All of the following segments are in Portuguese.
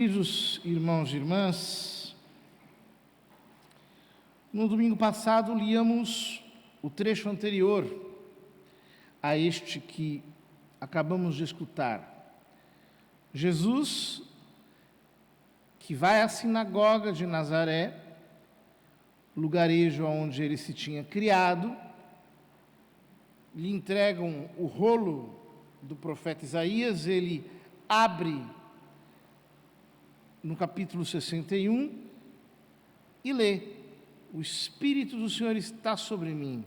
Queridos irmãos e irmãs, no domingo passado líamos o trecho anterior a este que acabamos de escutar. Jesus, que vai à sinagoga de Nazaré, lugarejo onde ele se tinha criado, lhe entregam o rolo do profeta Isaías, ele abre no capítulo 61 e lê: o Espírito do Senhor está sobre mim,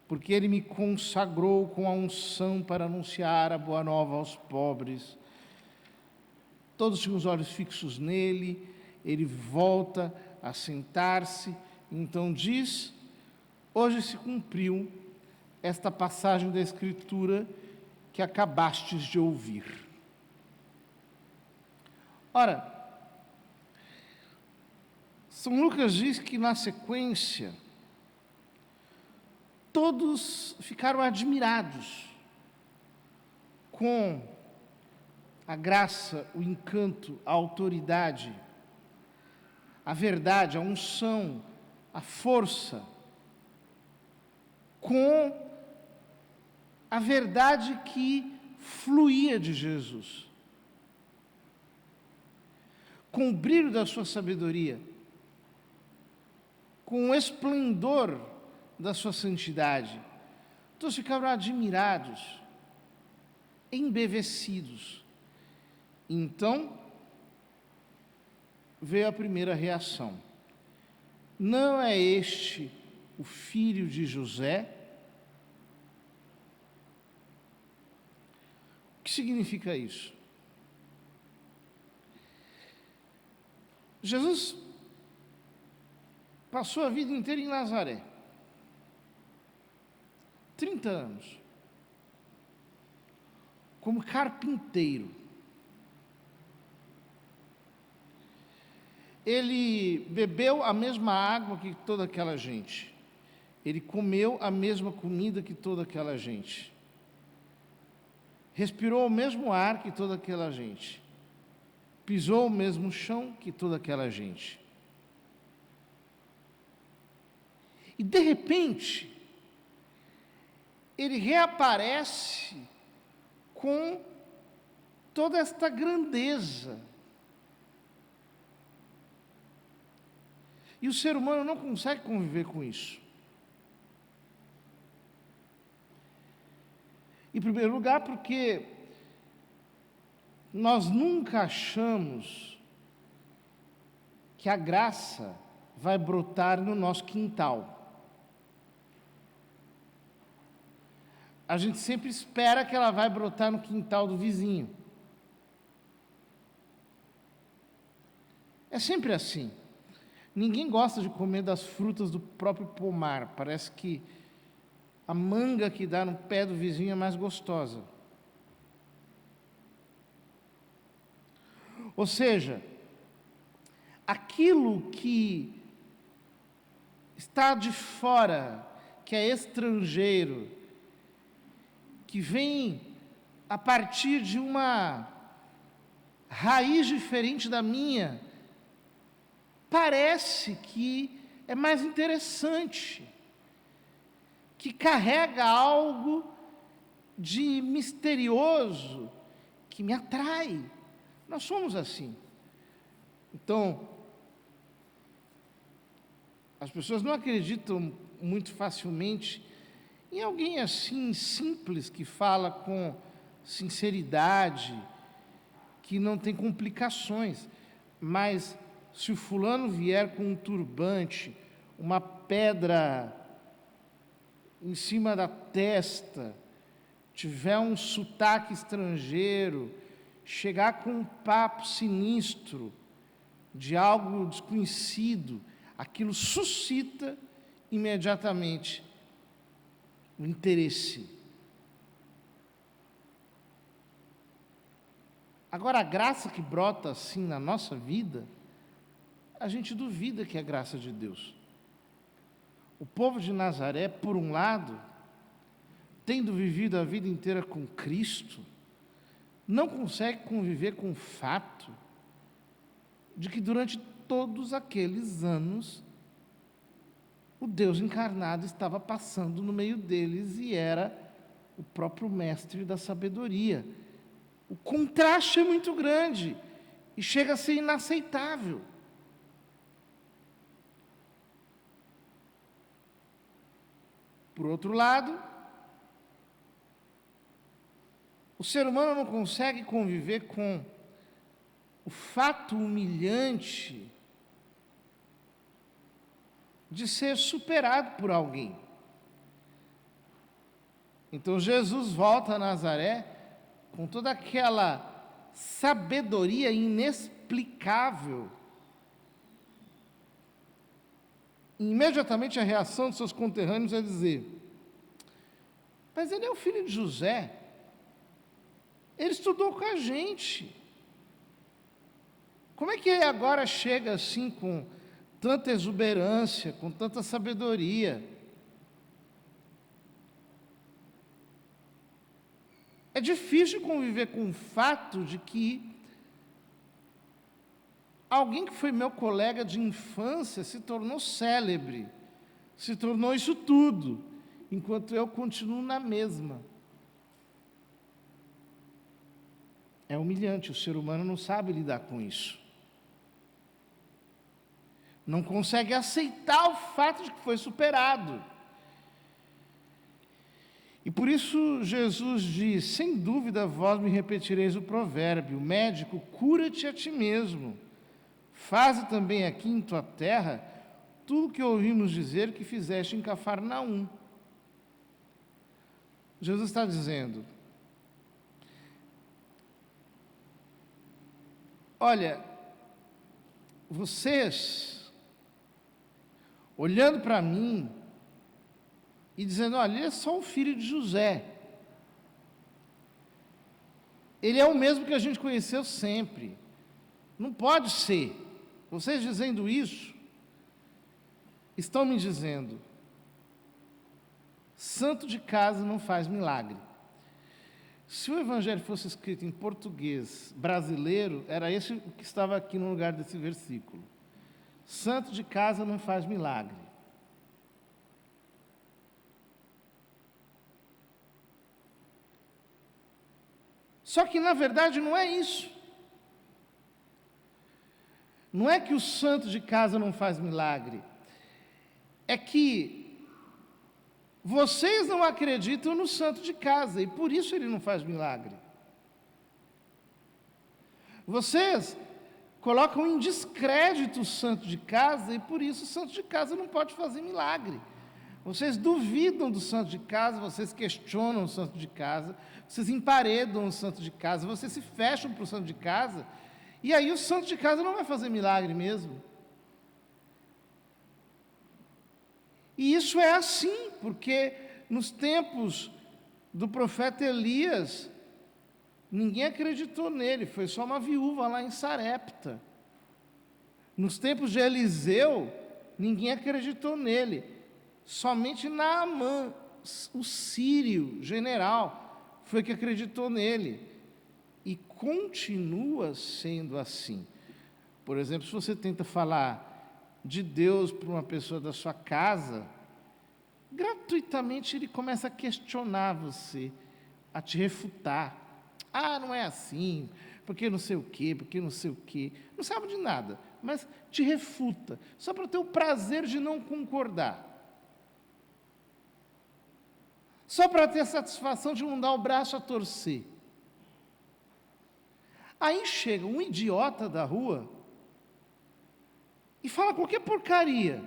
porque ele me consagrou com a unção para anunciar a boa nova aos pobres. Todos tinham os olhos fixos nele, ele volta a sentar-se, então diz: hoje se cumpriu esta passagem da Escritura que acabastes de ouvir. Ora, São Lucas diz que na sequência todos ficaram admirados com a graça, o encanto, a autoridade, a verdade, a unção, a força, com a verdade que fluía de Jesus, com o brilho da sua sabedoria, com o esplendor da sua santidade. Todos ficaram admirados, embevecidos. Então, veio a primeira reação: não é este o filho de José? O que significa isso? Jesus passou a vida inteira em Nazaré, 30 anos, como carpinteiro. Ele bebeu a mesma água que toda aquela gente, ele comeu a mesma comida que toda aquela gente, respirou o mesmo ar que toda aquela gente, pisou o mesmo chão que toda aquela gente. E de repente, ele reaparece com toda esta grandeza. E o ser humano não consegue conviver com isso. Em primeiro lugar, porque nós nunca achamos que a graça vai brotar no nosso quintal. A gente sempre espera que ela vai brotar no quintal do vizinho. É sempre assim. Ninguém gosta de comer das frutas do próprio pomar. Parece que a manga que dá no pé do vizinho é mais gostosa. Ou seja, aquilo que está de fora, que é estrangeiro, que vem a partir de uma raiz diferente da minha, parece que é mais interessante, que carrega algo de misterioso, que me atrai. Nós somos assim. Então, as pessoas não acreditam muito facilmente em alguém assim, simples, que fala com sinceridade, que não tem complicações. Mas se o fulano vier com um turbante, uma pedra em cima da testa, tiver um sotaque estrangeiro, chegar com um papo sinistro de algo desconhecido, aquilo suscita imediatamente o interesse. Agora, a graça que brota assim na nossa vida, a gente duvida que é graça de Deus. O povo de Nazaré, por um lado, tendo vivido a vida inteira com Cristo, não consegue conviver com o fato de que durante todos aqueles anos o Deus encarnado estava passando no meio deles e era o próprio mestre da sabedoria. O contraste é muito grande e chega a ser inaceitável. Por outro lado, o ser humano não consegue conviver com o fato humilhante de ser superado por alguém. Então Jesus volta a Nazaré com toda aquela sabedoria inexplicável. E imediatamente a reação dos seus conterrâneos é dizer: mas ele é o filho de José, ele estudou com a gente. Como é que ele agora chega assim com tanta exuberância, com tanta sabedoria? É difícil conviver com o fato de que alguém que foi meu colega de infância se tornou célebre, se tornou isso tudo, enquanto eu continuo na mesma. É humilhante, o ser humano não sabe lidar com isso. Não consegue aceitar o fato de que foi superado. E por isso Jesus diz: sem dúvida vós me repetireis o provérbio, médico, cura-te a ti mesmo. Faze também aqui em tua terra tudo o que ouvimos dizer que fizeste em Cafarnaum. Jesus está dizendo: olha, vocês, olhando para mim e dizendo: olha, ele é só um filho de José. Ele é o mesmo que a gente conheceu sempre. Não pode ser. Vocês dizendo isso, estão me dizendo: santo de casa não faz milagre. Se o evangelho fosse escrito em português brasileiro, era esse o que estava aqui no lugar desse versículo. Santo de casa não faz milagre. Só que, na verdade, não é isso. Não é que o santo de casa não faz milagre. É que vocês não acreditam no santo de casa, e por isso ele não faz milagre. Vocês colocam em descrédito o santo de casa, e por isso o santo de casa não pode fazer milagre. Vocês duvidam do santo de casa, vocês questionam o santo de casa, vocês emparedam o santo de casa, vocês se fecham para o santo de casa, e aí o santo de casa não vai fazer milagre mesmo. E isso é assim, porque nos tempos do profeta Elias, ninguém acreditou nele, foi só uma viúva lá em Sarepta. Nos tempos de Eliseu, ninguém acreditou nele, somente Naamã, o sírio general, foi que acreditou nele. E continua sendo assim. Por exemplo, se você tenta falar de Deus para uma pessoa da sua casa, gratuitamente ele começa a questionar você, a te refutar. Ah, não é assim, porque não sei o quê, porque não sei o quê. Não sabe de nada, mas te refuta, só para ter o prazer de não concordar. Só para ter a satisfação de não dar o braço a torcer. Aí chega um idiota da rua e fala qualquer porcaria,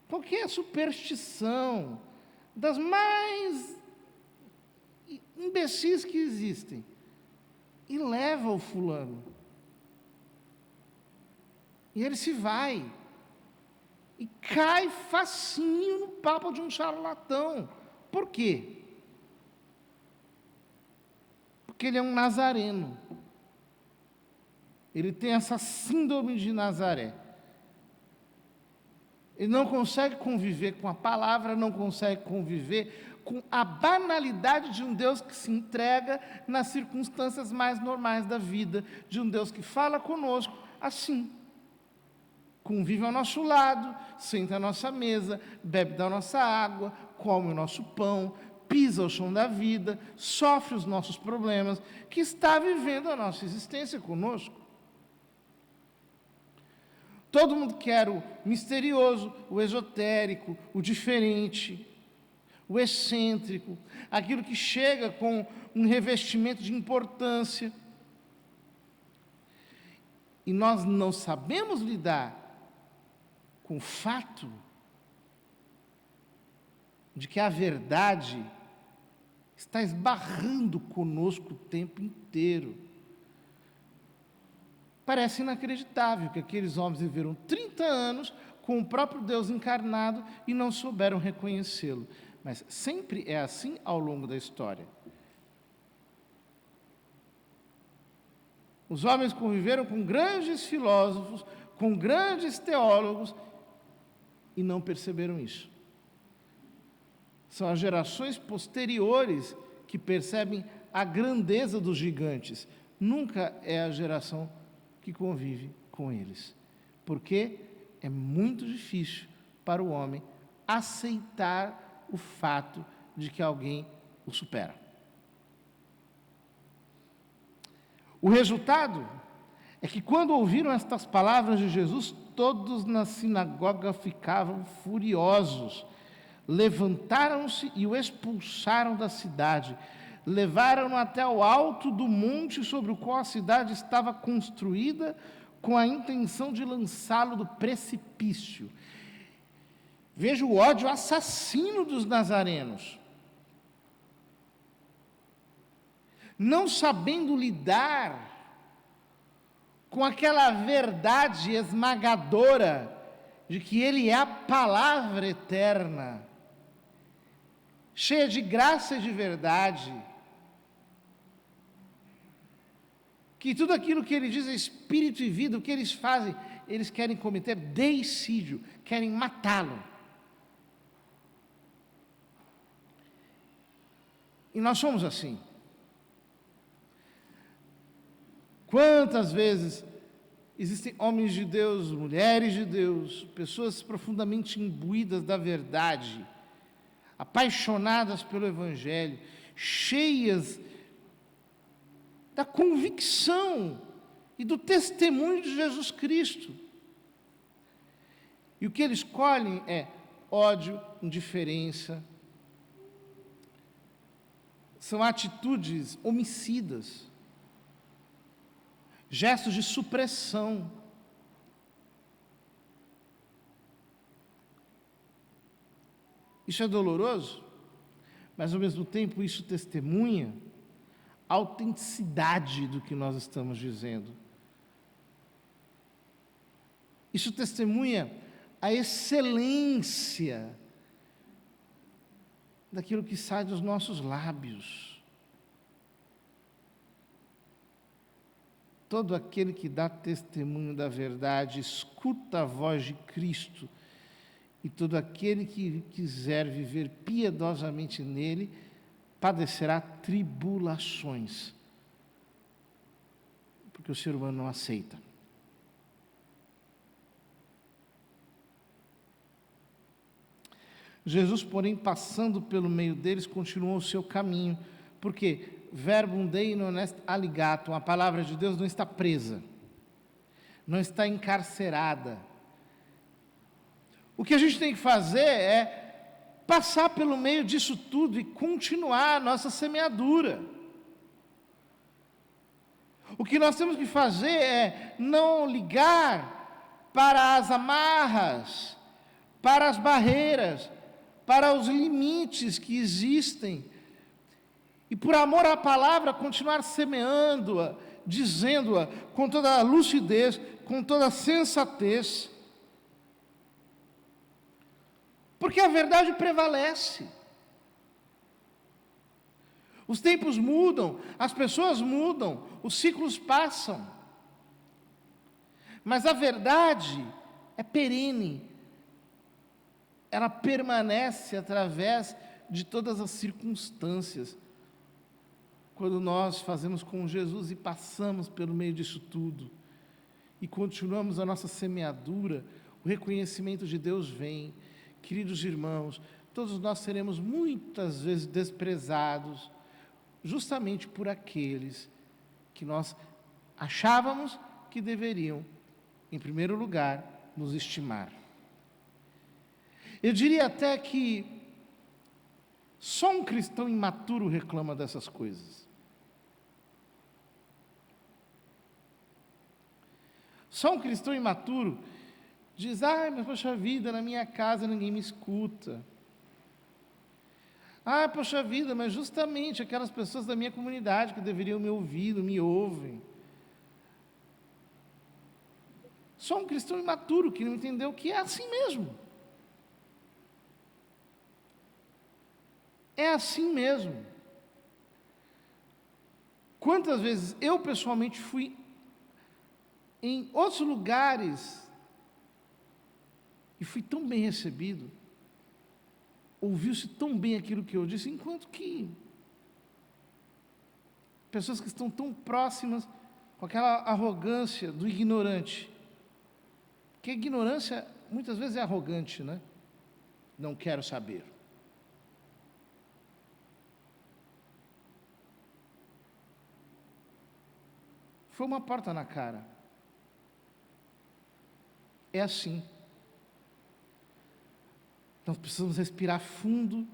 qualquer superstição, das mais imbecis que existem, e leva o fulano. E ele se vai, e cai facinho no papo de um charlatão. Por quê? Porque ele é um nazareno. Ele tem essa síndrome de Nazaré. Ele não consegue conviver com a palavra, não consegue conviver com a banalidade de um Deus que se entrega nas circunstâncias mais normais da vida, de um Deus que fala conosco assim. Convive ao nosso lado, senta à nossa mesa, bebe da nossa água, come o nosso pão, pisa o chão da vida, sofre os nossos problemas, que está vivendo a nossa existência conosco. Todo mundo quer o misterioso, o esotérico, o diferente, o excêntrico, aquilo que chega com um revestimento de importância. E nós não sabemos lidar com o fato de que a verdade está esbarrando conosco o tempo inteiro. Parece inacreditável que aqueles homens viveram 30 anos com o próprio Deus encarnado e não souberam reconhecê-lo. Mas sempre é assim ao longo da história. Os homens conviveram com grandes filósofos, com grandes teólogos, e não perceberam isso. São as gerações posteriores que percebem a grandeza dos gigantes. Nunca é a geração que convive com eles. Porque é muito difícil para o homem aceitar o fato de que alguém o supera. O resultado é que, quando ouviram estas palavras de Jesus, todos na sinagoga ficavam furiosos. Levantaram-se e o expulsaram da cidade. Levaram-no até o alto do monte sobre o qual a cidade estava construída, com a intenção de lançá-lo do precipício. Veja o ódio assassino dos nazarenos. Não sabendo lidar com aquela verdade esmagadora de que Ele é a palavra eterna, cheia de graça e de verdade, que tudo aquilo que Ele diz é espírito e vida. O que eles fazem? Eles querem cometer deicídio, querem matá-lo. E nós somos assim. Quantas vezes existem homens de Deus, mulheres de Deus, pessoas profundamente imbuídas da verdade, apaixonadas pelo Evangelho, cheias da convicção e do testemunho de Jesus Cristo. E o que eles escolhem é ódio, indiferença, são atitudes homicidas, gestos de supressão. Isso é doloroso, mas ao mesmo tempo isso testemunha a autenticidade do que nós estamos dizendo. Isso testemunha a excelência daquilo que sai dos nossos lábios. Todo aquele que dá testemunho da verdade escuta a voz de Cristo, e todo aquele que quiser viver piedosamente nele padecerá tribulações, porque o ser humano não aceita. Jesus, porém, passando pelo meio deles, continuou o seu caminho, porque verbum Dei non est alligatum, a palavra de Deus não está presa, não está encarcerada. O que a gente tem que fazer é passar pelo meio disso tudo e continuar a nossa semeadura. O que nós temos que fazer é não ligar para as amarras, para as barreiras, para os limites que existem, e por amor à palavra continuar semeando-a, dizendo-a com toda a lucidez, com toda a sensatez, porque a verdade prevalece. Os tempos mudam, as pessoas mudam, os ciclos passam, mas a verdade é perene, ela permanece através de todas as circunstâncias, quando nós fazemos com Jesus e passamos pelo meio disso tudo, e continuamos a nossa semeadura, o reconhecimento de Deus vem. Queridos irmãos, todos nós seremos muitas vezes desprezados, justamente por aqueles que nós achávamos que deveriam, em primeiro lugar, nos estimar. Eu diria até que só um cristão imaturo reclama dessas coisas. Só um cristão imaturo diz: mas poxa vida, na minha casa ninguém me escuta. Poxa vida, mas justamente aquelas pessoas da minha comunidade que deveriam me ouvir, não me ouvem. Só um cristão imaturo que não entendeu que é assim mesmo. É assim mesmo. Quantas vezes eu pessoalmente fui em outros lugares e fui tão bem recebido, ouviu-se tão bem aquilo que eu disse, enquanto que pessoas que estão tão próximas, com aquela arrogância do ignorante, porque a ignorância muitas vezes é arrogante, né? Não quero saber. Foi uma porta na cara. É assim. Nós precisamos respirar fundo,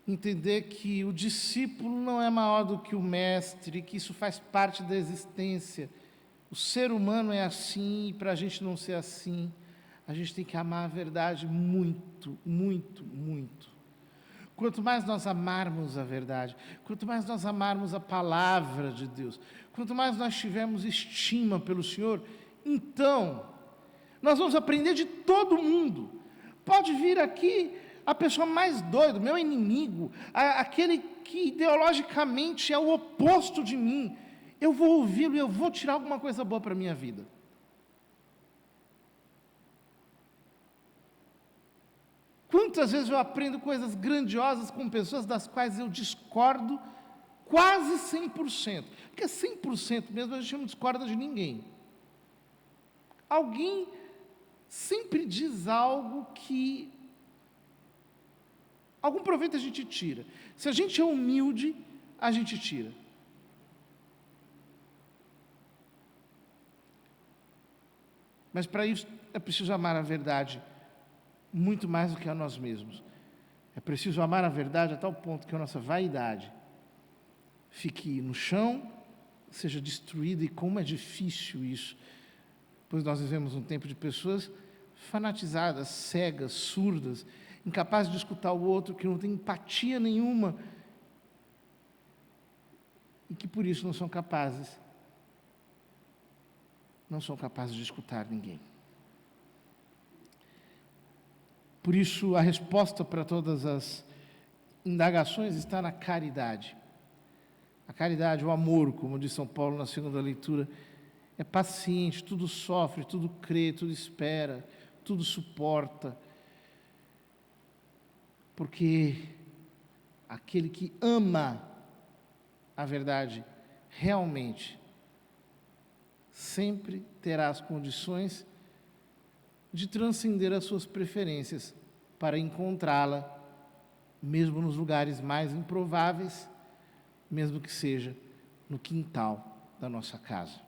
entender que o discípulo não é maior do que o mestre, que isso faz parte da existência. O ser humano é assim, e para a gente não ser assim, a gente tem que amar a verdade muito, muito, muito. Quanto mais nós amarmos a verdade, quanto mais nós amarmos a palavra de Deus, quanto mais nós tivermos estima pelo Senhor, então, nós vamos aprender de todo mundo. Pode vir aqui a pessoa mais doida, meu inimigo, aquele que ideologicamente é o oposto de mim. Eu vou ouvi-lo e eu vou tirar alguma coisa boa para a minha vida. Quantas vezes eu aprendo coisas grandiosas com pessoas das quais eu discordo quase 100%. Porque 100% mesmo a gente não discorda de ninguém. Alguém sempre diz algo que algum proveito a gente tira. Se a gente é humilde, a gente tira. Mas para isso é preciso amar a verdade muito mais do que a nós mesmos. É preciso amar a verdade a tal ponto que a nossa vaidade fique no chão, seja destruída, e como é difícil isso, pois nós vivemos um tempo de pessoas fanatizadas, cegas, surdas, incapazes de escutar o outro, que não tem empatia nenhuma, e que por isso não são capazes de escutar ninguém. Por isso, a resposta para todas as indagações está na caridade. A caridade, o amor, como diz São Paulo na segunda leitura, é paciente, tudo sofre, tudo crê, tudo espera, tudo suporta. Porque aquele que ama a verdade realmente sempre terá as condições de transcender as suas preferências para encontrá-la, mesmo nos lugares mais improváveis, mesmo que seja no quintal da nossa casa.